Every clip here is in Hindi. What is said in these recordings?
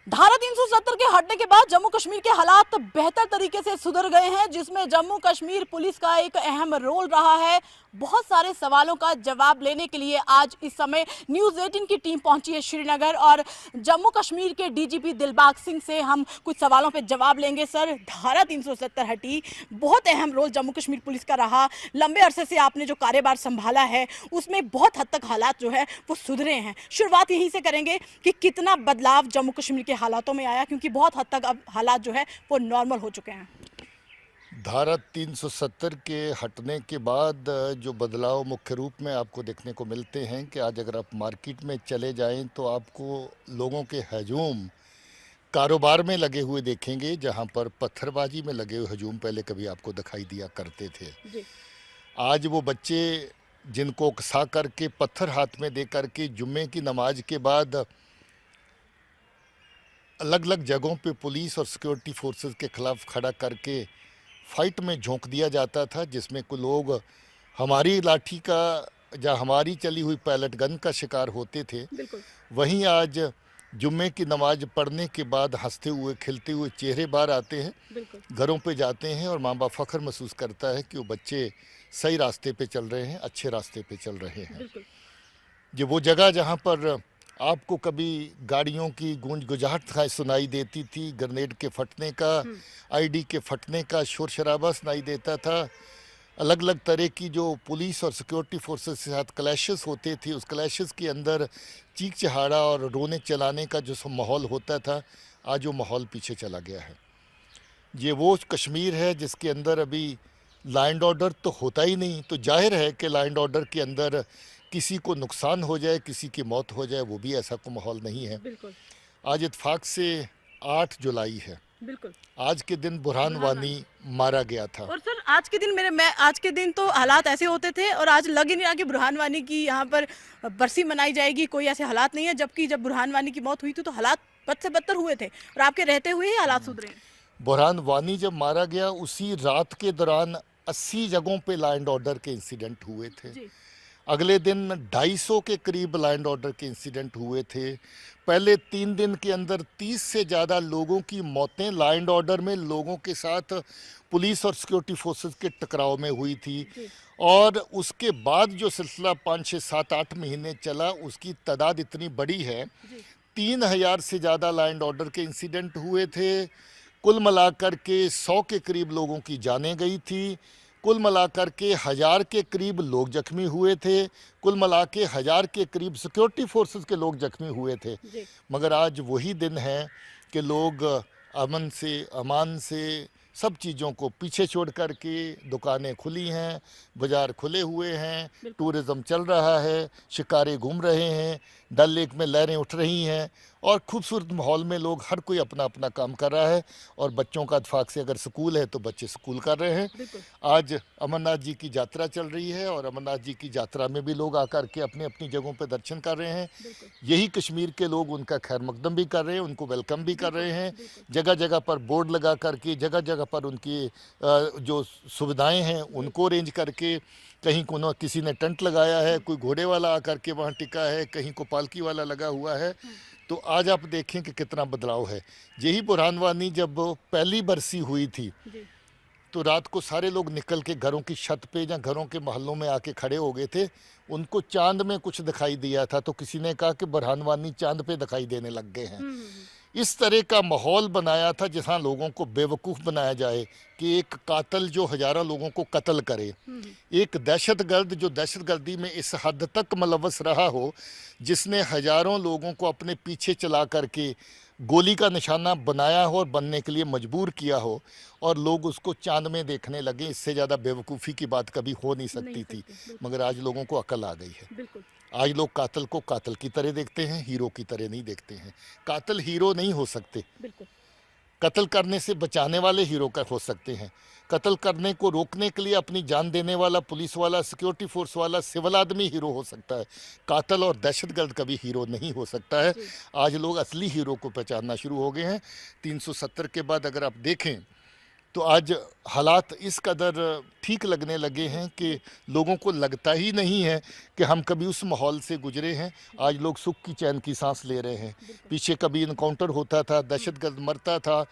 धारा 370 के हटने के बाद जम्मू कश्मीर के हालात बेहतर तरीके से सुधर गए हैं, जिसमें जम्मू कश्मीर पुलिस का एक अहम रोल रहा है। बहुत सारे सवालों का जवाब लेने के लिए आज इस समय न्यूज़ 18 की टीम पहुंची है श्रीनगर, और जम्मू कश्मीर के डीजीपी दिलबाग सिंह से हम कुछ सवालों पे जवाब लेंगे। सर, धारा 370 हटी, बहुत अहम रोल जम्मू कश्मीर पुलिस का रहा। लंबे अरसे से आपने जो कार्यभार संभाला है उसमें बहुत हद तक हालात जो है वो सुधरे हैं। शुरुआत यहीं से करेंगे कि कितना बदलाव जम्मू कश्मीर के हालातों में आया, क्योंकि बहुत हद तक अब हालात जो है वो नॉर्मल हो चुके हैं। धारा 370 के हटने के बाद जो बदलाव मुख्य रूप में आपको देखने को मिलते हैं कि आज अगर आप मार्केट में चले जाएं तो आपको लोगों के हजूम कारोबार में लगे हुए देखेंगे, जहां पर पत्थरबाजी में लगे हुए हजूम पहले कभी आपको दिखाई दिया करते थे। जी। आज वो बच्चे जिनको उकसा करके पत्थर हाथ में दे करके जुम्मे की नमाज के बाद अलग अलग जगहों पे पुलिस और सिक्योरिटी फोर्सेस के खिलाफ खड़ा करके फाइट में झोंक दिया जाता था, जिसमें कुछ लोग हमारी लाठी का या हमारी चली हुई पैलेट गन का शिकार होते थे, बिल्कुल। वहीं आज जुम्मे की नमाज पढ़ने के बाद हंसते हुए खिलते हुए चेहरे बाहर आते हैं, बिल्कुल। घरों पे जाते हैं और माँ बाप फख्र महसूस करता है कि वो बच्चे सही रास्ते पे चल रहे हैं, अच्छे रास्ते पे चल रहे हैं। बिल्कुल। ये वो जगह जहाँ पर आपको कभी गाड़ियों की गूंज गुजाहट सुनाई देती थी, ग्रेनेड के फटने का, आईडी के फटने का शोर शराबा सुनाई देता था, अलग अलग तरह की जो पुलिस और सिक्योरिटी फोर्सेस के साथ क्लैशेस होते थे, उस क्लैशेस के अंदर चीख चहाड़ा और रोने चलाने का जो माहौल होता था, आज वो माहौल पीछे चला गया है। ये वो कश्मीर है जिसके अंदर अभी लॉ एंड ऑर्डर तो होता ही नहीं, तो जाहिर है कि लॉ एंड ऑर्डर के अंदर किसी को नुकसान हो जाए, किसी की मौत हो जाए, वो भी ऐसा कोई माहौल नहीं है। बिल्कुल। आज इत्फाक से 8 जुलाई है। बिल्कुल। आज के दिन बुरहान वानी मारा गया था। और सर, आज के दिन तो हालात ऐसे होते थे, और आज लग ही नहीं रहा कि बुरहान वानी की यहाँ पर बरसी मनाई जाएगी। कोई ऐसे हालात नहीं है, जबकि जब बुरहान वानी की मौत हुई थी तो हालात बद से बदतर हुए थे, और आपके रहते हुए ही हालात सुधरे हैं। बुरहान वानी जब मारा गया उसी रात के दौरान 80 जगहों पे लॉ एंड ऑर्डर के इंसिडेंट हुए थे। जी। अगले दिन 250 के करीब लॉ एंड ऑर्डर के इंसिडेंट हुए थे। पहले 3 दिन के अंदर 30 से ज़्यादा लोगों की मौतें लॉ एंड ऑर्डर में लोगों के साथ पुलिस और सिक्योरिटी फोर्सेस के टकराव में हुई थी। जी। और उसके बाद जो सिलसिला 5, 6, 7, 8 महीने चला, उसकी तादाद इतनी बड़ी है, जी। 3000 से ज़्यादा लॉ एंड ऑर्डर के इंसिडेंट हुए थे। कुल मिलाकर के 100 के करीब लोगों की जानें गई थी। कुल मिलाकर के 1000 के करीब लोग जख्मी हुए थे। कुल मिला के 1000 के करीब सिक्योरिटी फोर्सेस के लोग जख्मी हुए थे। जी। मगर आज वही दिन है कि लोग अमन से, अमान से, सब चीज़ों को पीछे छोड़ कर के दुकानें खुली हैं, बाज़ार खुले हुए हैं, टूरिज़्म चल रहा है, शिकारे घूम रहे हैं, डल लेक में लहरें उठ रही हैं, और खूबसूरत माहौल में लोग हर कोई अपना अपना काम कर रहा है। और बच्चों का इत्फाक से अगर स्कूल है तो बच्चे स्कूल कर रहे हैं। आज अमरनाथ जी की यात्रा चल रही है और अमरनाथ जी की यात्रा में भी लोग आकर के अपनी अपनी जगहों पर दर्शन कर रहे हैं। यही कश्मीर के लोग उनका खैर मकदम भी कर रहे हैं, उनको वेलकम भी कर रहे हैं। जगह जगह पर बोर्ड लगा करके, जगह जगह पर उनकी जो सुविधाएं हैं उनको अरेंज करके, कहीं को किसी ने टेंट लगाया है, कोई घोड़े वाला आकर के वहाँ टिका है, कहीं को पालकी वाला लगा हुआ है। तो आज आप देखें कि कितना बदलाव है। यही बुरहान वानी जब पहली बरसी हुई थी तो रात को सारे लोग निकल के घरों की छत पे या घरों के मोहल्लों में आके खड़े हो गए थे। उनको चांद में कुछ दिखाई दिया था, तो किसी ने कहा कि बुरहान वानी चांद पे दिखाई देने लग गए हैं। इस तरह का माहौल बनाया था जहाँ लोगों को बेवकूफ़ बनाया जाए कि एक कातिल जो हज़ारों लोगों को कत्ल करे, एक दहशतगर्द जो दहशतगर्दी में इस हद तक मुलव्वस रहा हो, जिसने हज़ारों लोगों को अपने पीछे चला करके गोली का निशाना बनाया हो और बनने के लिए मजबूर किया हो, और लोग उसको चांद में देखने लगे। इससे ज़्यादा बेवकूफ़ी की बात कभी हो नहीं सकती थी। मगर आज लोगों को अकल आ गई है। आज लोग कातिल को कातिल की तरह देखते हैं, हीरो की तरह नहीं देखते हैं। कातिल हीरो नहीं हो सकते। कत्ल करने से बचाने वाले हीरो का हो सकते हैं। कत्ल करने को रोकने के लिए अपनी जान देने वाला पुलिस वाला, सिक्योरिटी फोर्स वाला, सिविल आदमी हीरो हो सकता है। कातिल और दहशतगर्द कभी हीरो नहीं हो सकता है। आज लोग असली हीरो को पहचानना शुरू हो गए हैं। 370 के बाद अगर आप देखें तो आज हालात इस कदर ठीक लगने लगे हैं कि लोगों को लगता ही नहीं है कि हम कभी उस माहौल से गुजरे हैं। आज लोग सुख की चैन की सांस ले रहे हैं। पीछे कभी इनकाउंटर होता था, दहशतगर्द मरता था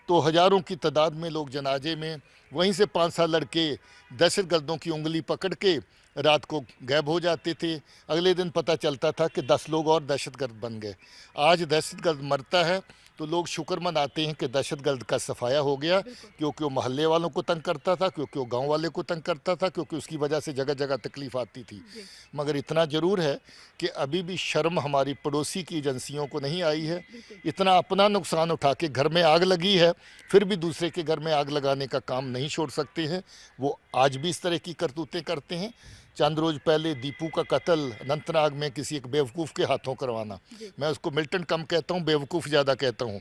तो हज़ारों की तादाद में लोग जनाजे में, वहीं से 5 साल लड़के दहशतगर्दों की उंगली पकड़ के रात को गायब हो जाते थे। अगले दिन पता चलता था कि 10 लोग और दहशतगर्द बन गए। आज दहशतगर्द मरता है तो लोग शुक्र मनाते हैं कि दहशतगर्द का सफाया हो गया, क्योंकि वो मोहल्ले वालों को तंग करता था, क्योंकि वो गांव वाले को तंग करता था, क्योंकि उसकी वजह से जगह जगह तकलीफ आती थी। मगर इतना ज़रूर है कि अभी भी शर्म हमारी पड़ोसी की एजेंसियों को नहीं आई है। इतना अपना नुकसान उठा के, घर में आग लगी है फिर भी दूसरे के घर में आग लगाने का काम नहीं छोड़ सकते हैं। वो आज भी इस तरह की करतूतें करते हैं। चंद रोज पहले दीपू का कत्ल अनंतनाग में किसी एक बेवकूफ़ के हाथों करवाना, मैं उसको मिल्टन कम कहता हूँ, बेवकूफ़ ज़्यादा कहता हूँ,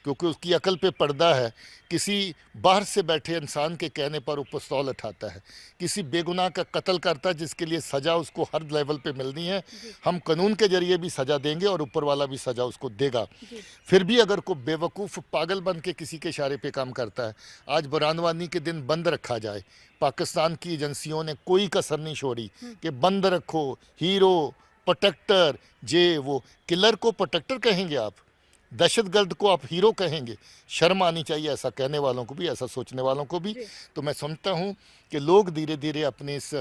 क्योंकि उसकी अकल पे पर्दा है। किसी बाहर से बैठे इंसान के कहने पर वो पिस्तौल उठाता है, किसी बेगुनाह का कत्ल करता है जिसके लिए सज़ा उसको हर लेवल पे मिलनी है। हम कानून के जरिए भी सज़ा देंगे और ऊपर वाला भी सज़ा उसको देगा। फिर भी अगर कोई बेवकूफ़ पागल बन के किसी के इशारे पे काम करता है, आज बरानवानी के दिन बंद रखा जाए। पाकिस्तान की एजेंसियों ने कोई कसर नहीं छोड़ी कि बंद रखो। हीरो, प्रोटेक्टर, वो किलर को प्रोटेक्टर कहेंगे आप, दहशतगर्द को आप हीरो कहेंगे? शर्म आनी चाहिए ऐसा कहने वालों को भी, ऐसा सोचने वालों को भी। तो मैं समझता हूँ कि लोग धीरे धीरे अपने इस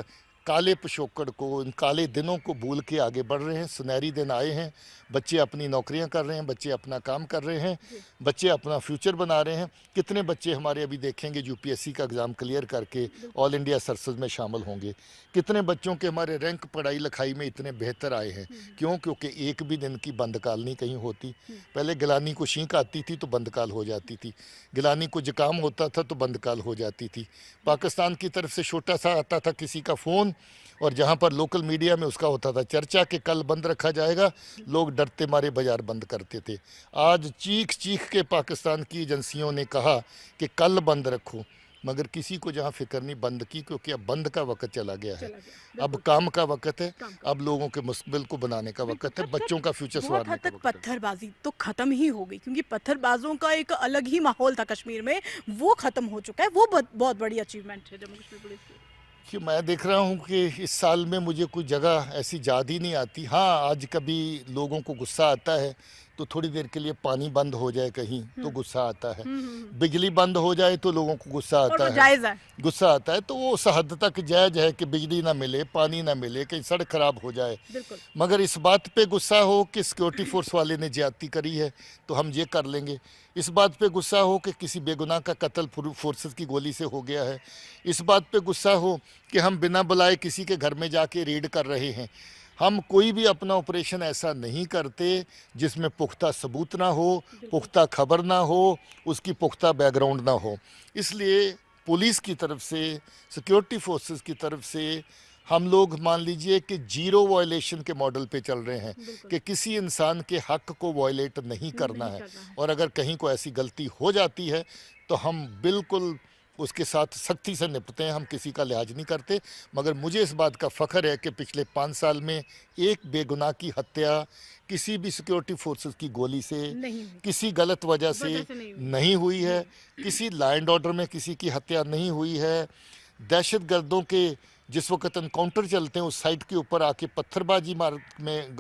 काले पिछोकड़ को, इन काले दिनों को भूल के आगे बढ़ रहे हैं। सुनहरी दिन आए हैं, बच्चे अपनी नौकरियां कर रहे हैं, बच्चे अपना काम कर रहे हैं, बच्चे अपना फ्यूचर बना रहे हैं। कितने बच्चे हमारे अभी देखेंगे यूपीएससी का एग्ज़ाम क्लियर करके ऑल इंडिया सर्विस में शामिल होंगे। कितने बच्चों के हमारे रैंक पढ़ाई लिखाई में इतने बेहतर आए हैं। क्यों? क्योंकि एक भी दिन की बंदकाल नहीं कहीं होती। पहले गिलानी को छींक आती थी तो बंदकाल हो जाती थी, गिलानी को जुकाम होता था तो बंदकाल हो जाती थी। पाकिस्तान की तरफ से छोटा सा आता था किसी का फ़ोन, और जहाँ पर लोकल मीडिया में उसका होता था चर्चा कि कल बंद रखा जाएगा, लोग डरते मारे बाजार बंद करते थे। आज चीख चीख के पाकिस्तान की एजेंसियों ने कहा कि कल बंद रखो, मगर किसी को जहाँ फिक्र नहीं बंद की, क्योंकि अब बंद का वक्त चला गया है। अब काम का वक्त है, अब लोगों के मुस्तकबिल को बनाने का वक्त है, बच्चों का फ्यूचर बहुत संवारने हद का तक वक्त है। पत्थरबाजी तो खत्म ही हो गई, क्योंकि पत्थरबाजों का एक अलग ही माहौल था कश्मीर में, वो खत्म हो चुका है। वो बहुत बड़ी अचीवमेंट है जम्मू कश्मीर पुलिस की। कि मैं देख रहा हूँ कि इस साल में मुझे कोई जगह ऐसी याद ही नहीं आती। हाँ, आज कभी लोगों को गुस्सा आता है तो थोड़ी देर के लिए पानी बंद हो जाए कहीं तो गुस्सा आता है, बिजली बंद हो जाए तो लोगों को गुस्सा और आता वो है, जायज़ है। गुस्सा आता है। तो वो उस हद तक जायज़ है कि बिजली ना मिले, पानी ना मिले, कहीं सड़क खराब हो जाए। बिल्कुल। मगर इस बात पे गुस्सा हो कि सिक्योरिटी फोर्स वाले ने ज्यादती करी है तो हम ये कर लेंगे, इस बात पे गुस्सा हो कि किसी बेगुनाह का कत्ल फोर्सेस की गोली से हो गया है, इस बात पे गुस्सा हो कि हम बिना बुलाए किसी के घर में जाके रेड कर रहे हैं। हम कोई भी अपना ऑपरेशन ऐसा नहीं करते जिसमें पुख्ता सबूत ना हो, पुख्ता खबर ना हो, उसकी पुख्ता बैकग्राउंड ना हो। इसलिए पुलिस की तरफ से, सिक्योरिटी फोर्सेस की तरफ से हम लोग मान लीजिए कि जीरो वायलेशन के मॉडल पे चल रहे हैं कि किसी इंसान के हक को वायलेट नहीं करना है। और अगर कहीं को ऐसी गलती हो जाती है तो हम बिल्कुल उसके साथ सख्ती से निपटते हैं, हम किसी का लिहाज नहीं करते। मगर मुझे इस बात का फ़ख्र है कि पिछले 5 साल में एक बेगुनाह की हत्या किसी भी सिक्योरिटी फोर्सेस की गोली से, किसी गलत वजह से नहीं हुई है, किसी लॉ एंड ऑर्डर में किसी की हत्या नहीं हुई है। दहशतगर्दों के जिस वक्त एनकाउंटर चलते हैं उस साइट के ऊपर आके पत्थरबाजी मार में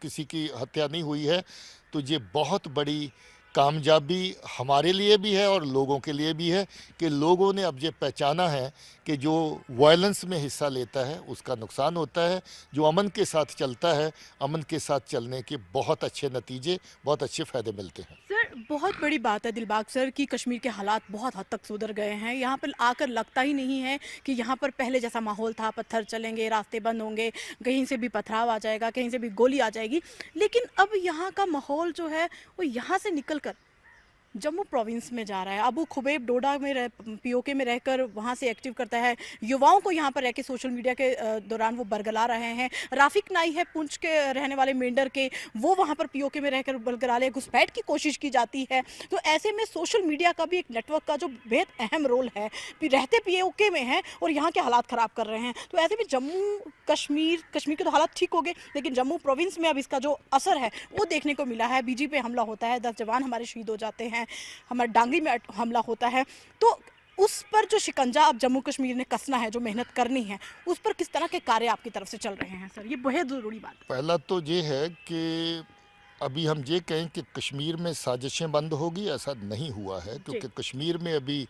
किसी की हत्या नहीं हुई है। तो ये बहुत बड़ी कामयाबी हमारे लिए भी है और लोगों के लिए भी है कि लोगों ने अब ये पहचाना है कि जो वायलेंस में हिस्सा लेता है उसका नुकसान होता है, जो अमन के साथ चलता है, अमन के साथ चलने के बहुत अच्छे नतीजे, बहुत अच्छे फ़ायदे मिलते हैं। सर, बहुत बड़ी बात है दिलबाग सर कि कश्मीर के हालात बहुत हद तक सुधर गए हैं। यहाँ पर आकर लगता ही नहीं है कि यहाँ पर पहले जैसा माहौल था, पत्थर चलेंगे, रास्ते बंद होंगे, कहीं से भी पथराव आ जाएगा, कहीं से भी गोली आ जाएगी। लेकिन अब यहाँ का माहौल जो है वो यहाँ से निकल कर जम्मू प्रोविंस में जा रहा है। अबू खुबैब डोडा में पीओके में रहकर वहाँ से एक्टिव करता है, युवाओं को यहाँ पर रह के सोशल मीडिया के दौरान वो बरगला रहे हैं। राफिक नाई है पुंछ के रहने वाले मेंढर के, वो वहाँ पर पीओके में रहकर बरगला ले, घुसपैठ की कोशिश की जाती है। तो ऐसे में सोशल मीडिया का भी एक नेटवर्क का जो बेहद अहम रोल है, रहते पीओके में हैं और यहाँ के हालात ख़राब कर रहे हैं। तो ऐसे में जम्मू कश्मीर के तो हालात ठीक हो गए, लेकिन जम्मू प्रोविंस में अब इसका जो असर है वो देखने को मिला है। बीजी पे हमला होता है, 10 जवान हमारे शहीद हो जाते हैं, हमारे डांगी में हमला होता है। तो उस पर जो शिकंजा अब जम्मू कश्मीर ने कसना है, जो मेहनत करनी है, उस पर किस तरह के कार्य आपकी तरफ से चल रहे हैं सर? ये बहुत ज़रूरी बात है। पहला तो ये है कि अभी हम ये कहें कि कश्मीर में साजिशें बंद होगी, ऐसा नहीं हुआ है, जी। क्योंकि कश्मीर में अभी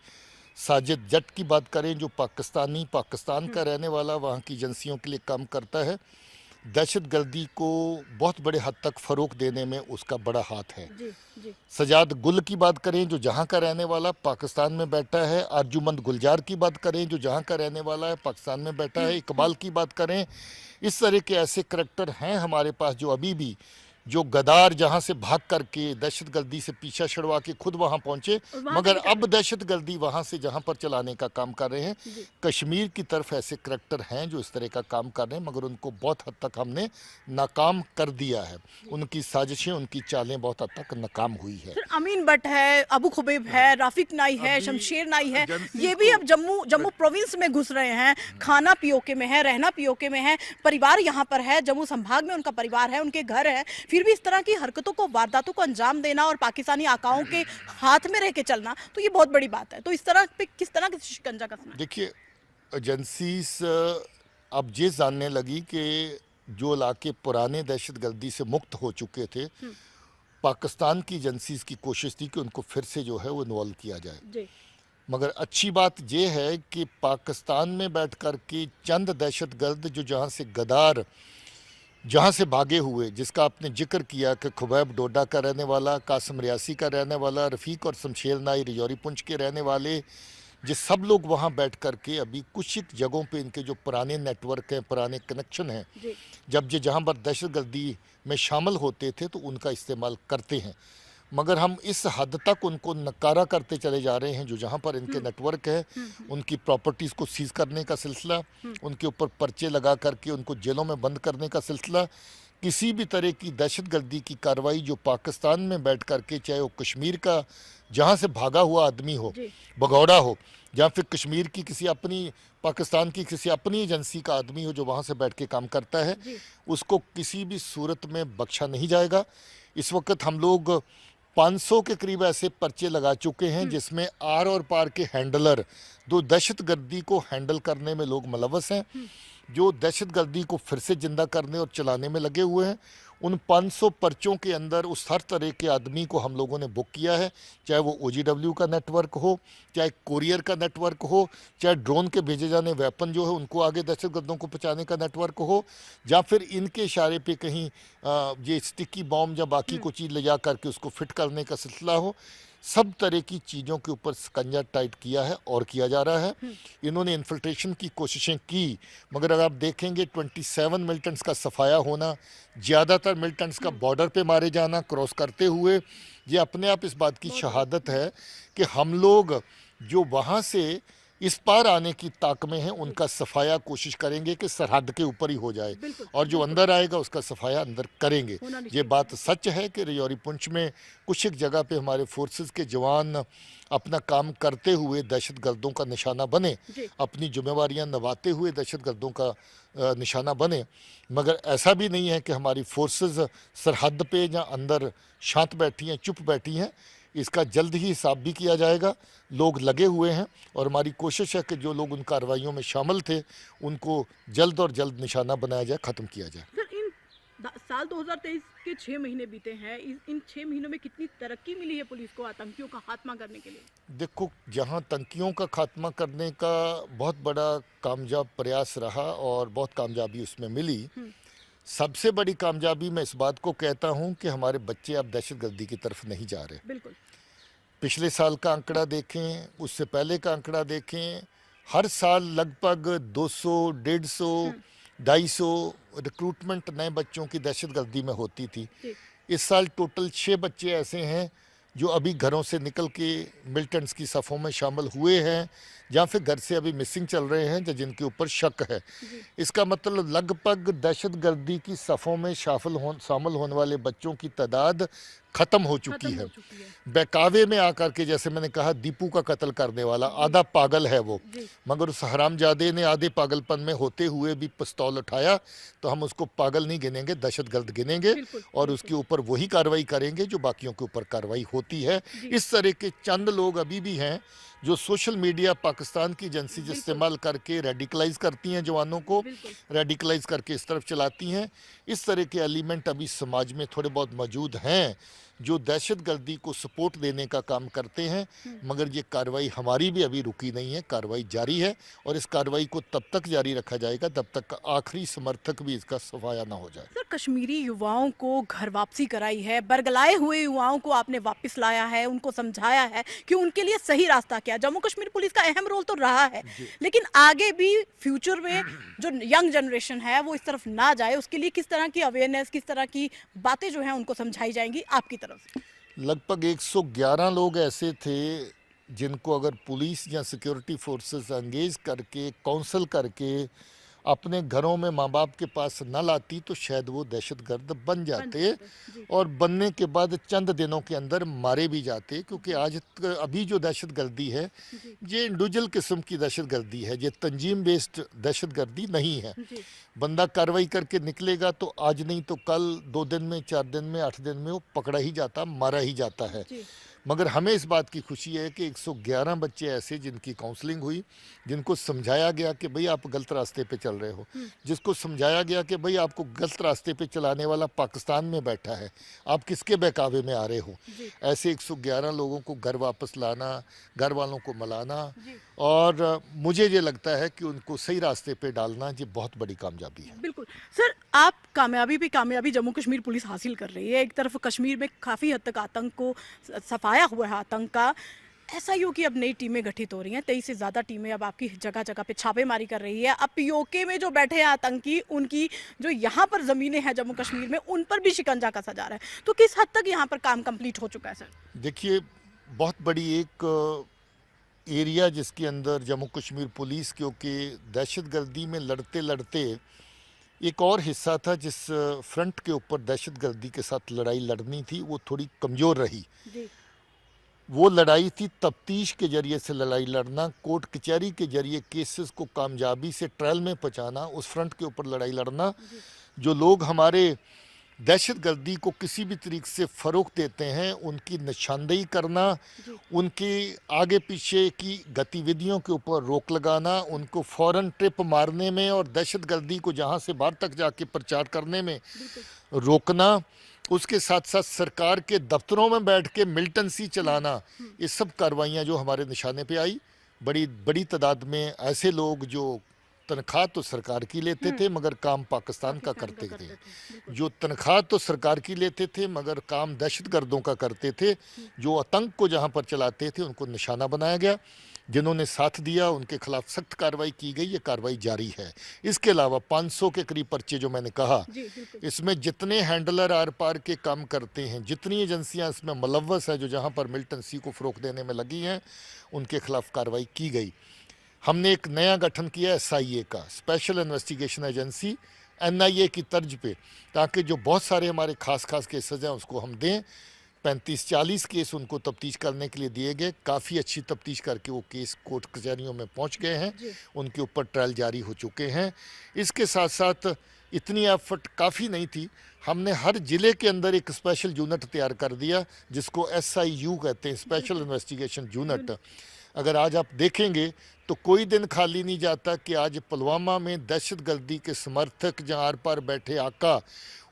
साजिद जट की बात करें, जो पाकिस्तान का रहने वाला वहाँ की एजेंसियों के लिए काम करता है, दहशतगर्दी को बहुत बड़े हद तक फ़रोग देने में उसका बड़ा हाथ है। जी। जी। सजाद गुल की बात करें, जो जहाँ का रहने वाला पाकिस्तान में बैठा है, अर्जुमंद गुलजार की बात करें, जो जहाँ का रहने वाला है पाकिस्तान में बैठा है, इकबाल की बात करें, इस तरह के ऐसे करैक्टर हैं हमारे पास जो अभी भी, जो गद्दार जहाँ से भाग करके दहशतगर्दी से पीछा छुड़वा के खुद वहाँ पहुँचे, और वहाँ मगर पे क्या अब दहशतगर्दी वहाँ से जहाँ पर चलाने का काम कर रहे हैं। जी। कश्मीर की तरफ ऐसे करैक्टर हैं जो इस तरह का काम कर रहे हैं, मगर उनको बहुत हद तक हमने नाकाम कर दिया है। उनकी साजिशें, उनकी चालें बहुत हद तक नाकाम हुई है। सर, अमीन भट्ट है, अबू खुबैब है, राफिक नाई है, अभी शमशेर नाई है, एजेंसी ये भी को- अब जम्मू प्रोविंस में घुस रहे हैं। खाना पीओके में है, रहना पीओके में है, परिवार यहाँ पर है, जम्मू संभाग में उनका परिवार है, उनके घर है, फिर भी इस तरह की हरकतों को, वारदातों को अंजाम देना और पाकिस्तानी आकाओं के हाथ में रह के चलना, तो ये बहुत बड़ी बात है। तो इस तरह पे किस तरह के शिकंजा कसना है? देखिए, एजेंसीज अब ये जानने लगी कि जो इलाके पुराने दहशतगर्दी से मुक्त हो चुके थे, पाकिस्तान की एजेंसीज की कोशिश थी कि उनको फिर से जो है वो इन्वॉल्व किया जाए। जी। मगर अच्छी बात यह है कि पाकिस्तान में बैठ कर के चंद दहशतगर्द जो जहाँ से गद्दार जहाँ से भागे हुए, जिसका आपने जिक्र किया कि खुबैब डोडा का रहने वाला, कासिम रियासी का रहने वाला, रफ़ीक और शमशेर नाई रिजौरी पुंछ के रहने वाले, ये सब लोग वहाँ बैठ कर के अभी कुछ एक जगहों पे इनके जो पुराने नेटवर्क हैं, पुराने कनेक्शन हैं, जी। जब ये जहाँ पर दहशतगर्दी में शामिल होते थे तो उनका इस्तेमाल करते हैं। मगर हम इस हद तक उनको नकारा करते चले जा रहे हैं, जो जहाँ पर इनके नेटवर्क है, उनकी प्रॉपर्टीज़ को सीज करने का सिलसिला, उनके ऊपर पर्चे लगा करके उनको जेलों में बंद करने का सिलसिला, किसी भी तरह की दहशतगर्दी की कार्रवाई जो पाकिस्तान में बैठ करके, चाहे वो कश्मीर का जहाँ से भागा हुआ आदमी हो, जी। भगौड़ा हो, या फिर कश्मीर की किसी अपनी, पाकिस्तान की किसी अपनी एजेंसी का आदमी हो जो वहाँ से बैठ के काम करता है, जी। उसको किसी भी सूरत में बख्शा नहीं जाएगा। इस वक्त हम लोग 500 के करीब ऐसे पर्चे लगा चुके हैं जिसमें आर और पार के हैंडलर, जो दहशतगर्दी को हैंडल करने में लोग मुलव्वस हैं, जो दहशतगर्दी को फिर से जिंदा करने और चलाने में लगे हुए हैं, उन 500 पर्चों के अंदर उस हर तरह के आदमी को हम लोगों ने बुक किया है, चाहे वो OGW का नेटवर्क हो, चाहे कोरियर का नेटवर्क हो, चाहे ड्रोन के भेजे जाने वेपन जो है उनको आगे दहशतगर्दों को पहुंचाने का नेटवर्क हो, या फिर इनके इशारे पे कहीं ये स्टिकी बॉम्ब या बाकी कोई चीज़ ले जा करके उसको फिट करने का सिलसिला हो। सब तरह की चीज़ों के ऊपर स्कंजा टाइट किया है और किया जा रहा है। इन्होंने इन्फिल्ट्रेशन की कोशिशें की, मगर अगर आप देखेंगे 27 मिलिटेंट्स का सफाया होना, ज़्यादातर मिलिटेंट्स का बॉर्डर पे मारे जाना क्रॉस करते हुए, ये अपने आप इस बात की शहादत है कि हम लोग जो वहाँ से इस पार आने की ताक में हैं, उनका सफाया कोशिश करेंगे कि सरहद के ऊपर ही हो जाए, बिल्कुल, और जो अंदर आएगा उसका सफाया अंदर करेंगे। होना नहीं ये बात सच है कि रिजौरी पुंछ में कुछ एक जगह पे हमारे फोर्सेस के जवान अपना काम करते हुए दहशतगर्दों का निशाना बने, जी। अपनी जिम्मेवारियां निभाते हुए दहशतगर्दों का निशाना बने, मगर ऐसा भी नहीं है कि हमारी फोर्सेस सरहद पे या अंदर शांत बैठी हैं, चुप बैठी हैं। इसका जल्द ही हिसाब भी किया जाएगा। लोग लगे हुए हैं और हमारी कोशिश है कि जो लोग उन कार्रवाइयों में शामिल थे उनको जल्द और जल्द निशाना बनाया जाए, ख़त्म किया जाए। सर, इन साल 2023 के 6 महीने बीते हैं, इन 6 महीनों में कितनी तरक्की मिली है पुलिस को आतंकियों का खात्मा करने के लिए? देखो, जहां आतंकियों का खात्मा करने का बहुत बड़ा कामयाब प्रयास रहा और बहुत कामयाबी उसमें मिली, सबसे बड़ी कामयाबी मैं इस बात को कहता हूं कि हमारे बच्चे अब दहशतगर्दी की तरफ नहीं जा रहे। बिल्कुल। पिछले साल का आंकड़ा देखें, उससे पहले का आंकड़ा देखें, हर साल लगभग 200, 150, 250 रिक्रूटमेंट नए बच्चों की दहशतगर्दी में होती थी। जी। इस साल टोटल 6 बच्चे ऐसे हैं जो अभी घरों से निकल के मिलिटेंट्स की सफ़ों में शामिल हुए हैं, या फिर घर से अभी मिसिंग चल रहे हैं या जिनके ऊपर शक है। इसका मतलब लगभग दहशतगर्दी की सफ़ों में शामिल होने वाले बच्चों की तादाद ख़त्म हो चुकी है। बहकावे में आकर के, जैसे मैंने कहा, दीपू का कत्ल करने वाला आधा पागल है वो, मगर उस हरामजादे ने आधे पागलपन में होते हुए भी पिस्तौल उठाया, तो हम उसको पागल नहीं गिनेंगे, दहशतगर्द गिनेंगे और उसके ऊपर वही कार्रवाई करेंगे जो बाकियों के ऊपर कार्रवाई होती है। इस तरह के चंद लोग अभी भी हैं जो सोशल मीडिया, पाकिस्तान की एजेंसीज इस्तेमाल करके रेडिकलाइज करती हैं जवानों को, रेडिकलाइज करके इस तरफ चलाती हैं। इस तरह के एलिमेंट अभी समाज में थोड़े बहुत मौजूद हैं जो दहशतगर्दी को सपोर्ट देने का काम करते हैं, मगर ये कार्रवाई हमारी भी अभी रुकी नहीं है, कार्रवाई जारी है और इस कार्रवाई को तब तक जारी रखा जाएगा जब तक आखिरी समर्थक भी इसका सफाया ना हो जाए। सर, कश्मीरी युवाओं को घर वापसी कराई है, बरगलाए हुए युवाओं को आपने वापस लाया है, उनको समझाया है कि उनके लिए सही रास्ता क्या है। जम्मू कश्मीर पुलिस का अहम रोल तो रहा है, लेकिन आगे भी फ्यूचर में जो यंग जनरेशन है वो इस तरफ ना जाए, उसके लिए किस तरह की अवेयरनेस, किस तरह की बातें जो हैं उनको समझाई जाएंगी आपकी तरफ से? लगभग 111 लोग ऐसे थे जिनको अगर पुलिस या सिक्योरिटी फोर्सेस एंगेज करके, काउंसल करके अपने घरों में माँ बाप के पास न लाती तो शायद वो दहशतगर्द बन जाते और बनने के बाद चंद दिनों के अंदर मारे भी जाते, क्योंकि आज अभी जो दहशतगर्दी है ये इंडिविजुअल किस्म की दहशतगर्दी है, ये तंजीम बेस्ड दहशतगर्दी नहीं है। बंदा कार्रवाई करके निकलेगा तो आज नहीं तो कल, 2 दिन में, 4 दिन में, 8 दिन में वो पकड़ा ही जाता, मारा ही जाता है। मगर हमें इस बात की खुशी है कि 111 बच्चे ऐसे जिनकी काउंसलिंग हुई, जिनको समझाया गया कि भाई आप गलत रास्ते पे चल रहे हो, जिसको समझाया गया कि भाई आपको गलत रास्ते पे चलाने वाला पाकिस्तान में बैठा है, आप किसके बहकावे में आ रहे हो। ऐसे 111 लोगों को घर वापस लाना, घर वालों को मलाना और मुझे ये लगता है कि उनको सही रास्ते पे डालना ये बहुत बड़ी कामयाबी है। बिल्कुल सर, आप कामयाबी जम्मू कश्मीर पुलिस हासिल कर रही है। एक तरफ कश्मीर में काफ़ी हद तक आतंक को सफाया हुआ है, आतंक का। एसआईयू की अब नई टीमें गठित हो रही हैं, 23 से ज़्यादा टीमें अब आपकी जगह जगह पे छापेमारी कर रही है। अब पीओके में जो बैठे हैं आतंकी, उनकी जो यहाँ पर ज़मीनें हैं जम्मू कश्मीर में, उन पर भी शिकंजा कसा जा रहा है। तो किस हद तक यहाँ पर काम कंप्लीट हो चुका है सर? देखिए, बहुत बड़ी एक एरिया जिसके अंदर जम्मू कश्मीर पुलिस, क्योंकि दहशतगर्दी में लड़ते लड़ते एक और हिस्सा था जिस फ्रंट के ऊपर दहशतगर्दी के साथ लड़ाई लड़नी थी, वो थोड़ी कमज़ोर रही। वो लड़ाई थी तफ्तीश के जरिए से लड़ाई लड़ना, कोर्ट कचहरी के जरिए केसेस को कामयाबी से ट्रायल में पहुँचाना, उस फ्रंट के ऊपर लड़ाई लड़ना। जो लोग हमारे दहशतगर्दी को किसी भी तरीके से फ़रोग़ देते हैं उनकी निशानदेही करना, उनके आगे पीछे की गतिविधियों के ऊपर रोक लगाना, उनको फ़ौरन ट्रिप मारने में और दहशतगर्दी को जहां से बाहर तक जाके प्रचार करने में रोकना, उसके साथ साथ सरकार के दफ्तरों में बैठ के मिलिटेंसी चलाना, ये सब कार्रवाइयाँ जो हमारे निशाने पे आई। बड़ी बड़ी तादाद में ऐसे लोग जो तनख्वाह तो सरकार की लेते थे मगर काम पाकिस्तान का करते थे, जो तनख्वाह तो सरकार की लेते थे मगर काम दहशतगर्दों का करते थे, जो आतंक को जहां पर चलाते थे उनको निशाना बनाया गया। जिन्होंने साथ दिया उनके खिलाफ सख्त कार्रवाई की गई, ये कार्रवाई जारी है। इसके अलावा 500 के करीब पर्चे जो मैंने कहा, इसमें जितने हैंडलर आर पार के काम करते हैं, जितनी एजेंसियां इसमें मुलव्वस है जो जहां पर मिलिटेंसी को फ़रोग़ देने में लगी हैं, उनके खिलाफ कार्रवाई की गई। हमने एक नया गठन किया एसआईए का, स्पेशल इन्वेस्टिगेशन एजेंसी, एनआईए की तर्ज पे, ताकि जो बहुत सारे हमारे खास केसेस हैं उसको हम दें। 35-40 केस उनको तफ्तीश करने के लिए दिए गए, काफ़ी अच्छी तफ्तीश करके वो केस कोर्ट कचहरियों में पहुंच गए हैं, उनके ऊपर ट्रायल जारी हो चुके हैं। इसके साथ साथ इतनी एफर्ट काफ़ी नहीं थी, हमने हर ज़िले के अंदर एक स्पेशल यूनिट तैयार कर दिया जिसको एसआईयू कहते हैं, स्पेशल इन्वेस्टिगेशन यूनिट। अगर आज आप देखेंगे तो कोई दिन खाली नहीं जाता कि आज पुलवामा में दहशतगर्दी के समर्थक जहाँ आर पार बैठे आका,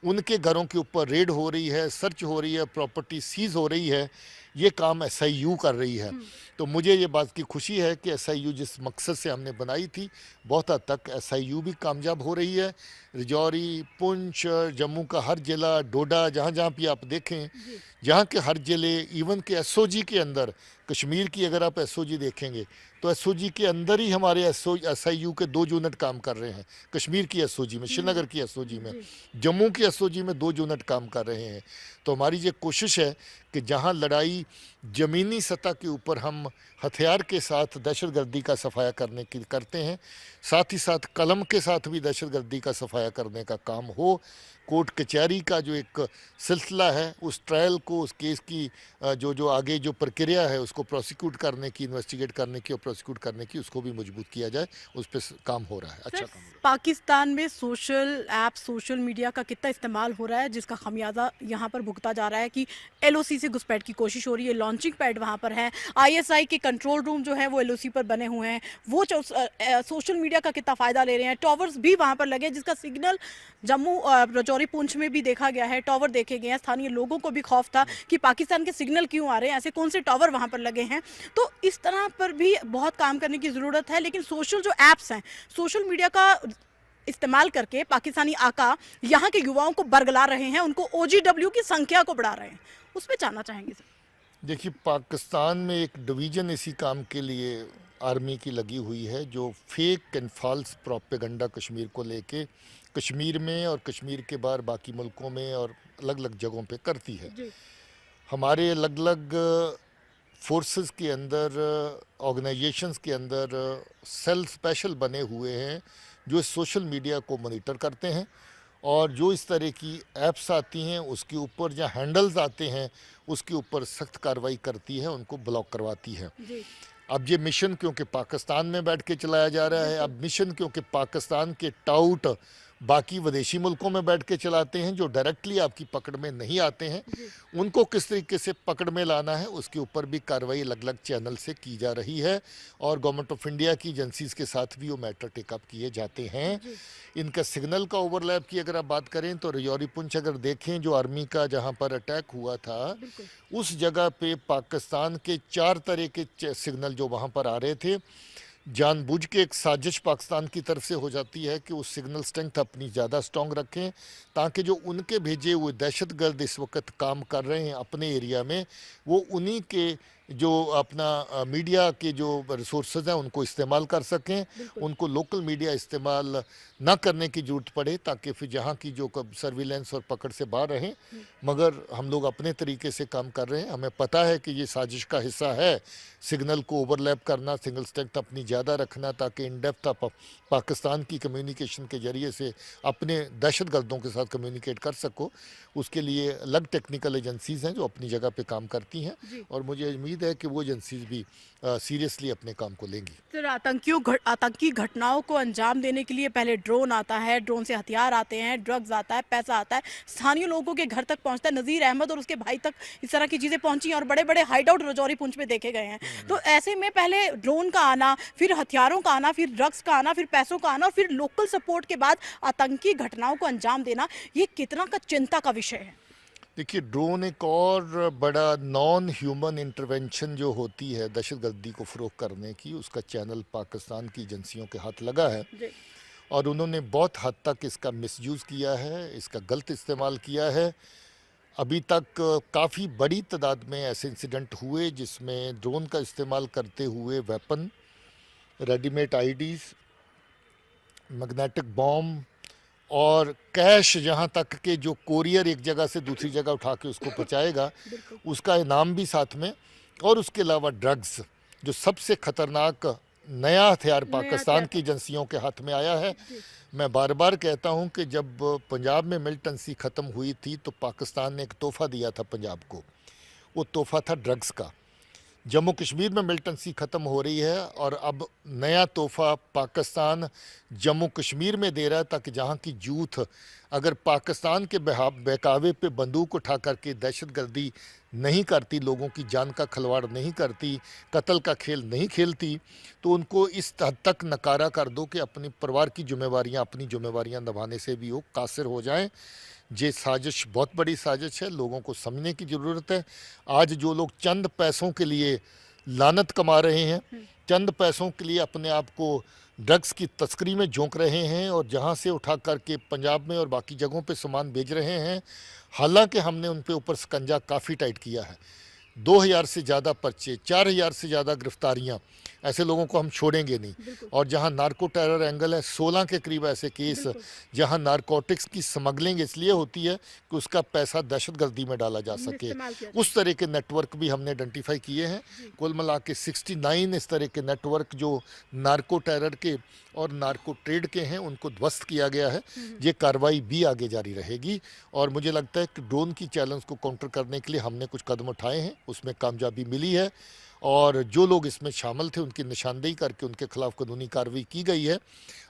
उनके घरों के ऊपर रेड हो रही है, सर्च हो रही है, प्रॉपर्टी सीज हो रही है, ये काम एसआईयू कर रही है। तो मुझे ये बात की खुशी है कि एसआईयू जिस मकसद से हमने बनाई थी, बहुत हद तक एसआईयू भी कामयाब हो रही है। राजौरी, पुंछ, जम्मू का हर ज़िला, डोडा, जहाँ जहाँ भी आप देखें, जहाँ के हर ज़िले, इवन के एसओजी के अंदर, कश्मीर की अगर आप एसओजी देखेंगे तो एसओजी के अंदर ही हमारे एसआईयू के 2 यूनिट काम कर रहे हैं। कश्मीर की एसओजी में, श्रीनगर की एसओजी में, जम्मू की एसओजी में 2 यूनिट काम कर रहे हैं। तो हमारी ये कोशिश है कि जहां लड़ाई ज़मीनी सतह के ऊपर हम हथियार के साथ दहशतगर्दी का सफाया करने की करते हैं, साथ ही साथ कलम के साथ भी दहशतगर्दी का सफाया करने का काम हो। कोर्ट कचहरी का जो एक सिलसिला है, उस ट्रायल को, उस केस की जो आगे जो प्रक्रिया है उसको प्रोसिक्यूट करने की, इन्वेस्टिगेट करने की और प्रोसिक्यूट करने की, उसको भी मजबूत किया जाए। उस पर काम हो रहा है, अच्छा काम हो रहा है। पाकिस्तान में सोशल ऐप, सोशल मीडिया का कितना इस्तेमाल हो रहा है, जिसका खमियाजा यहाँ पर भुगता जा रहा है कि एलओसी से घुसपैठ की कोशिश हो रही है। लॉन्चिंग पैड वहाँ पर है, आईएसआई के कंट्रोल रूम जो है वो एलओसी पर बने हुए हैं। वो सोशल मीडिया का कितना फ़ायदा ले रहे हैं। टावर्स भी वहाँ पर लगे, जिसका सिग्नल जम्मू राजौरी पुंछ में भी देखा गया है, टावर देखे गए हैं। स्थानीय लोगों को भी खौफ था कि पाकिस्तान के सिग्नल क्यों आ रहे हैं, ऐसे कौन से टावर वहाँ पर लगे हैं। तो इस तरह पर भी बहुत काम करने की ज़रूरत है। लेकिन सोशल जो ऐप्स हैं, सोशल मीडिया का इस्तेमाल करके पाकिस्तानी आका यहाँ के युवाओं को बरगला रहे हैं, उनको ओजीडब्ल्यू की संख्या को बढ़ा रहे हैं। उस पर जानना चाहेंगे सर। देखिए, पाकिस्तान में एक डिवीज़न इसी काम के लिए आर्मी की लगी हुई है, जो fake and false propaganda Kashmir को लेके कश्मीर में और कश्मीर के बाहर बाकी मुल्कों में और अलग अलग जगहों पे करती है। हमारे अलग अलग फोर्सेस के अंदर, ऑर्गेनाइजेशंस के अंदर सेल स्पेशल बने हुए हैं जो सोशल मीडिया को मॉनिटर करते हैं, और जो इस तरह की ऐप्स आती हैं उसके ऊपर या हैंडल्स आते हैं उसके ऊपर सख्त कार्रवाई करती है, उनको ब्लॉक करवाती है। अब ये मिशन क्योंकि पाकिस्तान में बैठ के चलाया जा रहा है, अब मिशन क्योंकि पाकिस्तान के टाउट बाकी विदेशी मुल्कों में बैठ के चलाते हैं जो डायरेक्टली आपकी पकड़ में नहीं आते हैं, उनको किस तरीके से पकड़ में लाना है उसके ऊपर भी कार्रवाई अलग अलग चैनल से की जा रही है, और गवर्नमेंट ऑफ इंडिया की एजेंसीज के साथ भी वो मैटर टेकअप किए जाते हैं। इनका सिग्नल का ओवरलैप की अगर आप बात करें तो राजौरी पुंछ अगर देखें, जो आर्मी का जहां पर अटैक हुआ था, उस जगह पे पाकिस्तान के 4 तरह के सिग्नल जो वहां पर आ रहे थे, जानबूझ के एक साजिश पाकिस्तान की तरफ से हो जाती है कि उस सिग्नल स्ट्रेंथ अपनी ज़्यादा स्ट्रॉन्ग रखें, ताकि जो उनके भेजे हुए दहशतगर्द इस वक्त काम कर रहे हैं अपने एरिया में, वो उन्हीं के जो अपना मीडिया के जो रिसोर्सेज हैं उनको इस्तेमाल कर सकें, उनको लोकल मीडिया इस्तेमाल ना करने की ज़रूरत पड़े, ताकि फिर जहाँ की जो सर्विलेंस और पकड़ से बाहर रहें। मगर हम लोग अपने तरीके से काम कर रहे हैं। हमें पता है कि ये साजिश का हिस्सा है सिग्नल को ओवरलैप करना, सिग्नल स्ट्रेंथ अपनी ज़्यादा रखना, ताकि इन डेप्थ आप पाकिस्तान की कम्युनिकेशन के ज़रिए से अपने दहशतगर्दों के साथ कम्युनिकेट कर सको। उसके लिए अलग टेक्निकल एजेंसीज़ हैं जो अपनी जगह पे काम करती हैं, और मुझे उम्मीद है कि वो एजेंसीज़ भी सीरियसली अपने काम को लेंगी। सर, आतंकी घटनाओं को अंजाम देने के लिए पहले ड्रोन आता है, ड्रोन से हथियार आते हैं, ड्रग्स आता है, पैसा आता है, स्थानीय लोगों के घर तक पहुंचता है। नज़ीर अहमद और उसके भाई तक इस तरह की चीज़ें पहुंची हैं और बड़े बड़े हाइडआउट राजौरी पुंछ में देखे गए हैं। तो ऐसे में पहले ड्रोन का आना, फिर हथियारों का आना, फिर ड्रग्स का आना, फिर पैसों का आना और फिर लोकल सपोर्ट के बाद आतंकी घटनाओं को अंजाम देना, ये कितना का चिंता का विषय है। देखिए, ड्रोन एक और बड़ा नॉन ह्यूमन इंटरवेंशन जो होती है दहशतगर्दी को फ़रोग़ करने की, उसका चैनल पाकिस्तान की एजेंसियों के हाथ लगा है, और उन्होंने बहुत हद तक इसका मिसयूज़ किया है, इसका गलत इस्तेमाल किया है। अभी तक काफ़ी बड़ी तादाद में ऐसे इंसिडेंट हुए जिसमें ड्रोन का इस्तेमाल करते हुए weapon, readymade IDs, magnetic bomb और कैश, जहाँ तक कि जो कोरियर एक जगह से दूसरी जगह उठा के उसको पहुँचाएगा उसका इनाम भी साथ में, और उसके अलावा ड्रग्स, जो सबसे ख़तरनाक नया हथियार पाकिस्तान की एजेंसियों के हाथ में आया है। मैं बार बार कहता हूं कि जब पंजाब में मिलिटेंसी ख़त्म हुई थी तो पाकिस्तान ने एक तोहफ़ा दिया था पंजाब को, वो तोहफ़ा था ड्रग्स का। जम्मू कश्मीर में मिलिटेंसी ख़त्म हो रही है और अब नया तोहफ़ा पाकिस्तान जम्मू कश्मीर में दे रहा है, ताकि जहाँ की यूथ अगर पाकिस्तान के बहकावे पे बंदूक उठा करके दहशतगर्दी नहीं करती, लोगों की जान का खिलवाड़ नहीं करती, कत्ल का खेल नहीं खेलती, तो उनको इस हद तक नकारा कर दो कि अपनी परिवार की अपनी जिम्मेवारियाँ निभाने से भी वो कासिर हो जाएं। ये साजिश बहुत बड़ी साजिश है, लोगों को समझने की ज़रूरत है। आज जो लोग चंद पैसों के लिए लानत कमा रहे हैं, चंद पैसों के लिए अपने आप को ड्रग्स की तस्करी में झोंक रहे हैं और जहां से उठा करके पंजाब में और बाकी जगहों पे सामान भेज रहे हैं, हालांकि हमने उन पे ऊपर शिकंजा काफ़ी टाइट किया है। 2000 से ज़्यादा पर्चे, 4000 से ज़्यादा गिरफ्तारियाँ ऐसे लोगों को हम छोड़ेंगे नहीं। बिल्कुल। और जहां नार्को टेरर एंगल है, 16 के करीब ऐसे केस बिल्कुल। जहां नारकोटिक्स की स्मगलिंग इसलिए होती है कि उसका पैसा दहशतगर्दी में डाला जा सके, इस्तेमाल किया उस तरह के नेटवर्क भी हमने आइडेंटिफाई किए हैं। जी। कुल मिला के 69 इस तरह के नेटवर्क जो नार्को टेरर के और नार्को ट्रेड के हैं उनको ध्वस्त किया गया है। ये कार्रवाई भी आगे जारी रहेगी और मुझे लगता है कि ड्रोन की चैलेंज को काउंटर करने के लिए हमने कुछ कदम उठाए हैं, उसमें कामयाबी मिली है और जो लोग इसमें शामिल थे उनकी निशानदेही करके उनके खिलाफ कानूनी कार्रवाई की गई है।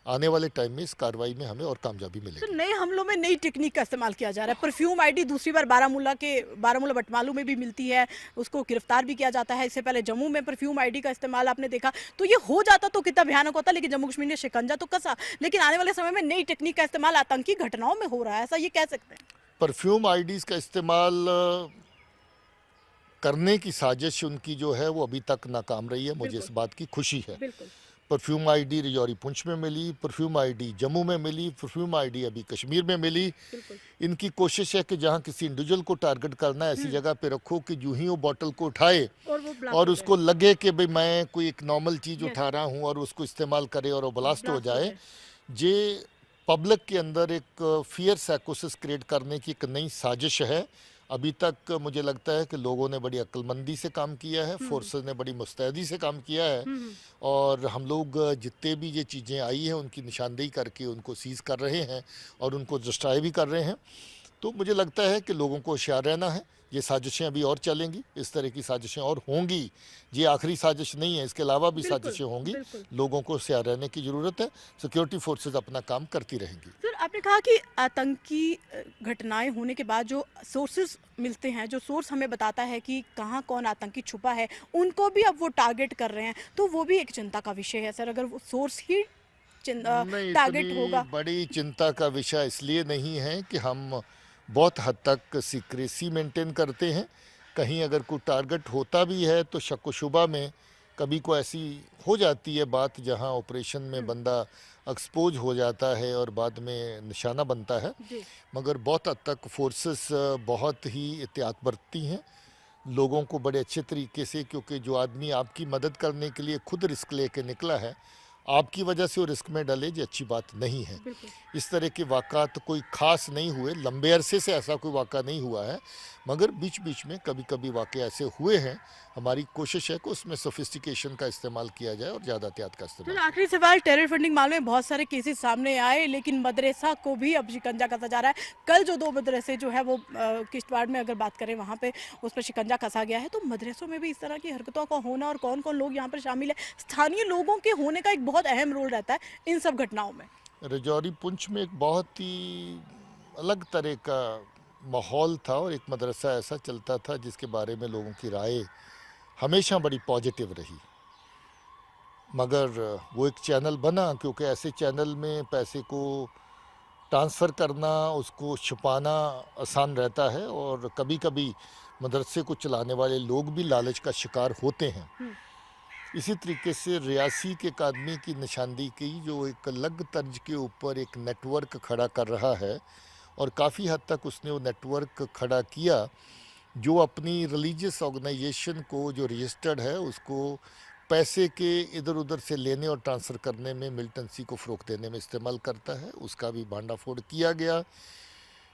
आने वाले टाइम में इस कार्रवाई में हमें और कामयाबी तो मिलेगी। नए हमलों में नई टेक्निक का इस्तेमाल किया जा रहा है। परफ्यूम आईडी दूसरी बार बारामूला बटमालू में भी मिलती है, उसको गिरफ्तार भी किया जाता है। इससे पहले जम्मू में परफ्यूम आईडी का इस्तेमाल आपने देखा, तो ये हो जाता तो कितना भयानक होता, लेकिन जम्मू कश्मीर ने शिकंजा तो कसा। लेकिन आने वाले समय में नई टेक्निक का इस्तेमाल आतंकी घटनाओं में हो रहा है, ऐसा ये कह सकते हैं। परफ्यूम आईडीज का इस्तेमाल करने की साजिश उनकी जो है वो अभी तक नाकाम रही है, मुझे इस बात की खुशी है। बिल्कुल। परफ्यूम आईडी रजौरी पुंछ में मिली, परफ्यूम आईडी जम्मू में मिली, परफ्यूम आईडी अभी कश्मीर में मिली। बिल्कुल। इनकी कोशिश है कि जहाँ किसी इंडिविजुअल को टारगेट करना है ऐसी जगह पे रखो कि यूं ही वो बॉटल को उठाए और वो ब्लास्ट और हो उसको लगे कि भाई मैं कोई एक नॉर्मल चीज़ Yes. उठा रहा हूँ और उसको इस्तेमाल करे और वो ब्लास्ट हो ब्लास्ट हो जाए। ये पब्लिक के अंदर एक फियर साइकोसिस क्रिएट करने की एक नई साजिश है। अभी तक मुझे लगता है कि लोगों ने बड़ी अक्लमंदी से काम किया है, फोर्सेस ने बड़ी मुस्तैदी से काम किया है और हम लोग जितने भी ये चीज़ें आई हैं उनकी निशानदेही करके उनको सीज़ कर रहे हैं और उनको डिस्ट्रॉय भी कर रहे हैं। तो मुझे लगता है कि लोगों को होशियार रहना है। ये साजिशें अभी और चलेंगी, इस तरह की साजिशें और होंगी। ये आखिरी साजिश नहीं है, इसके अलावा भी बिल्कुल, साजिशें होंगी। बिल्कुल। लोगों को होशियार रहने की ज़रूरत है। सिक्योरिटी फोर्सेस अपना काम करती रहेंगी। सर, आपने कहा कि आतंकी घटनाएं होने के बाद जो सोर्सेस मिलते हैं, जो सोर्स हमें बताता है कि कहाँ कौन आतंकी छुपा है, उनको भी अब वो टारगेट कर रहे हैं, तो वो भी एक चिंता का विषय है सर। अगर वो सोर्स ही नहीं, टारगेट इतनी होगा। बड़ी चिंता का विषय इसलिए नहीं है कि हम बहुत हद तक सीक्रेसी मेंटेन करते हैं। कहीं अगर कोई टारगेट होता भी है तो शक व शुबा में कभी को ऐसी हो जाती है बात जहां ऑपरेशन में बंदा एक्सपोज हो जाता है और बाद में निशाना बनता है। जी। मगर बहुत हद तक फोर्सेस बहुत ही एहतियात बरतती हैं लोगों को बड़े अच्छे तरीके से, क्योंकि जो आदमी आपकी मदद करने के लिए खुद रिस्क लेके निकला है, आपकी वजह से वो रिस्क में डले, ये अच्छी बात नहीं है। बिल्कुल। इस तरह के वाक़ात कोई ख़ास नहीं हुए, लंबे अरसे से ऐसा कोई वाक़ा नहीं हुआ है, मगर बीच बीच में कभी कभी वाक़े ऐसे हुए हैं। हमारी कोशिश है कि उसमें सोफिस्टिकेशन का इस्तेमाल किया जाए और ज़्यादा एहतियात का तो इस्तेमाल। आखिरी सवाल, टेरर फंडिंग मामले में बहुत सारे केसेस सामने आए, लेकिन मदरसा को भी अब शिकंजा कसा जा रहा है। कल जो 2 मदरसे जो है वो किश्तवाड़ में अगर बात करें वहाँ पे उस पर शिकंजा कसा गया है, तो मदरसों में भी इस तरह की हरकतों का होना और कौन कौन लोग यहाँ पर शामिल है, स्थानीय लोगों के होने का एक बहुत अहम रोल रहता है इन सब घटनाओं में। रजौरी पुंछ में एक बहुत ही अलग तरह का माहौल था और एक मदरसा ऐसा चलता था जिसके बारे में लोगों की राय हमेशा बड़ी पॉजिटिव रही, मगर वो एक चैनल बना क्योंकि ऐसे चैनल में पैसे को ट्रांसफ़र करना, उसको छुपाना आसान रहता है और कभी कभी मदरसे को चलाने वाले लोग भी लालच का शिकार होते हैं। इसी तरीके से रियासी के एक आदमी की निशानदेही की जो एक अलग तर्ज के ऊपर एक नेटवर्क खड़ा कर रहा है और काफ़ी हद तक उसने वो नेटवर्क खड़ा किया जो अपनी रिलीजियस ऑर्गेनाइजेशन को जो रजिस्टर्ड है उसको पैसे के इधर उधर से लेने और ट्रांसफ़र करने में, मिलिटेंसी को फ़रोग़ देने में इस्तेमाल करता है, उसका भी भांडाफोड़ किया गया।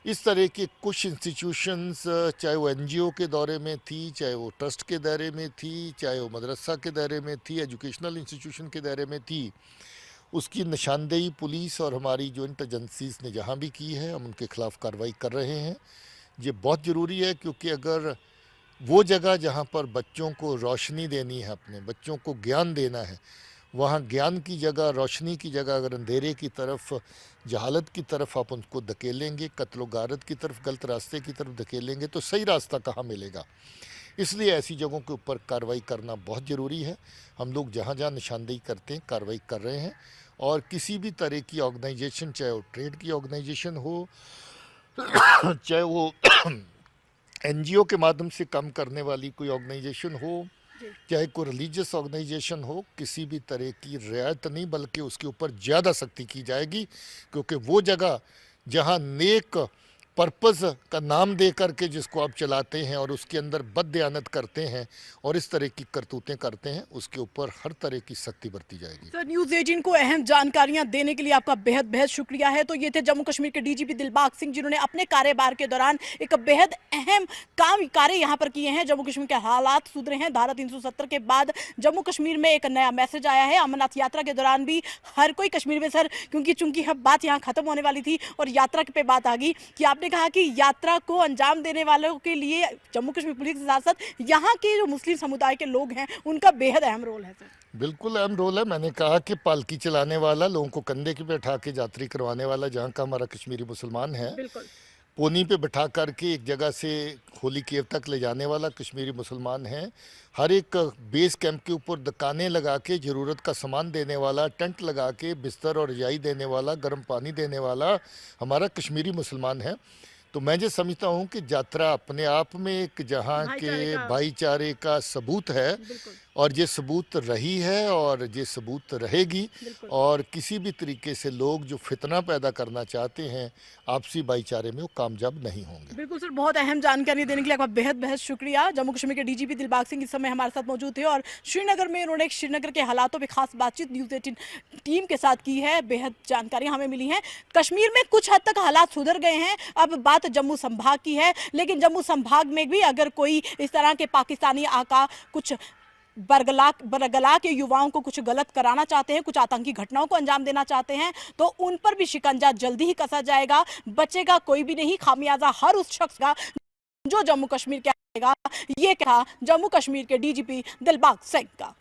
इस तरह के कुछ इंस्टीट्यूशंस, चाहे वो एनजीओ के दौरे में थी, चाहे वो ट्रस्ट के दायरे में थी, चाहे वो मदरसा के दायरे में थी, एजुकेशनल इंस्टीट्यूशन के दायरे में थी, उसकी निशानदेही पुलिस और हमारी जॉइंट एजेंसीज ने जहाँ भी की है, हम उनके खिलाफ कार्रवाई कर रहे हैं। ये बहुत ज़रूरी है क्योंकि अगर वो जगह जहाँ पर बच्चों को रोशनी देनी है, अपने बच्चों को ज्ञान देना है, वहाँ ज्ञान की जगह, रोशनी की जगह अगर अंधेरे की तरफ, जहालत की तरफ आप उनको धकेलेंगे, कत्ल गारत की तरफ, गलत रास्ते की तरफ धकेलेंगे, तो सही रास्ता कहाँ मिलेगा। इसलिए ऐसी जगहों के ऊपर कार्रवाई करना बहुत ज़रूरी है। हम लोग जहाँ जहाँ निशानदेही करते हैं कार्रवाई कर रहे हैं और किसी भी तरह की ऑर्गेनाइजेशन, चाहे वो ट्रेड की ऑर्गेनाइजेशन हो, चाहे वो एनजीओ के माध्यम से काम करने वाली कोई ऑर्गेनाइजेशन हो, चाहे कोई रिलीजियस ऑर्गेनाइजेशन हो, किसी भी तरह की रियायत नहीं बल्कि उसके ऊपर ज़्यादा सख्ती की जाएगी क्योंकि वो जगह जहां नेक पर्पस का नाम दे करके जिसको आप चलाते हैं और उसके अंदर बददयानत करते हैं और इस तरह की करतूतें करते हैं, उसके ऊपर हर तरह की सख्ती बरती जाएगी। सर, न्यूज़ 18 को अहम जानकारियां देने के लिए आपका बेहद बेहद शुक्रिया है। तो ये थे जम्मू कश्मीर के डीजीपी दिलबाग सिंह, जिन्होंने अपने कार्यभार के दौरान एक बेहद अहम कार्य यहाँ पर किए हैं। जम्मू कश्मीर के हालात सुधरे हैं। धारा 370 के बाद जम्मू कश्मीर में एक नया मैसेज आया है। अमरनाथ यात्रा के दौरान भी हर कोई कश्मीर में, सर, क्योंकि चूंकि अब बात यहाँ खत्म होने वाली थी और यात्रा पे बात आ गई कि आपने कहा कि यात्रा को अंजाम देने वालों के लिए जम्मू कश्मीर पुलिस के साथ साथ यहाँ के जो मुस्लिम समुदाय के लोग हैं उनका बेहद अहम रोल है। सर, बिल्कुल अहम रोल है। मैंने कहा कि पालकी चलाने वाला, लोगों को कंधे पे बैठा के यात्री करवाने वाला जहाँ का हमारा कश्मीरी मुसलमान है, बिल्कुल पोनी पे बैठा करके एक जगह से होली केव तक ले जाने वाला कश्मीरी मुसलमान है, हर एक बेस कैंप के ऊपर दुकानें लगा के ज़रूरत का सामान देने वाला, टेंट लगा के बिस्तर और रजाई देने वाला, गर्म पानी देने वाला हमारा कश्मीरी मुसलमान है। तो मैं जो समझता हूँ कि यात्रा अपने आप में एक जहाँ के भाईचारे का सबूत है और ये सबूत रही है और ये सबूत रहेगी। और किसी भी तरीके से लोग जो फितना पैदा करना चाहते हैं आपसी भाईचारे में, वो कामयाब नहीं होंगे। बिल्कुल सर, बहुत अहम जानकारी देने के लिए आपका बेहद बेहद शुक्रिया। जम्मू कश्मीर के डीजीपी दिलबाग सिंह इस समय हमारे साथ मौजूद थे और श्रीनगर में उन्होंने श्रीनगर के हालातों पे खास बातचीत न्यूज़ 18 टीम के साथ की है। बेहद जानकारियां हमें मिली हैं। कश्मीर में कुछ हद तक हालात सुधर गए हैं। अब बात जम्मू संभाग की है, लेकिन जम्मू संभाग में भी अगर कोई इस तरह के पाकिस्तानी आका कुछ बरगला के युवाओं को कुछ गलत कराना चाहते हैं, कुछ आतंकी घटनाओं को अंजाम देना चाहते हैं, तो उन पर भी शिकंजा जल्दी ही कसा जाएगा। बचेगा कोई भी नहीं। खामियाजा हर उस शख्स का जो जम्मू कश्मीर के आएगा। ये कहा जम्मू कश्मीर के डीजीपी दिलबाग सिंह का।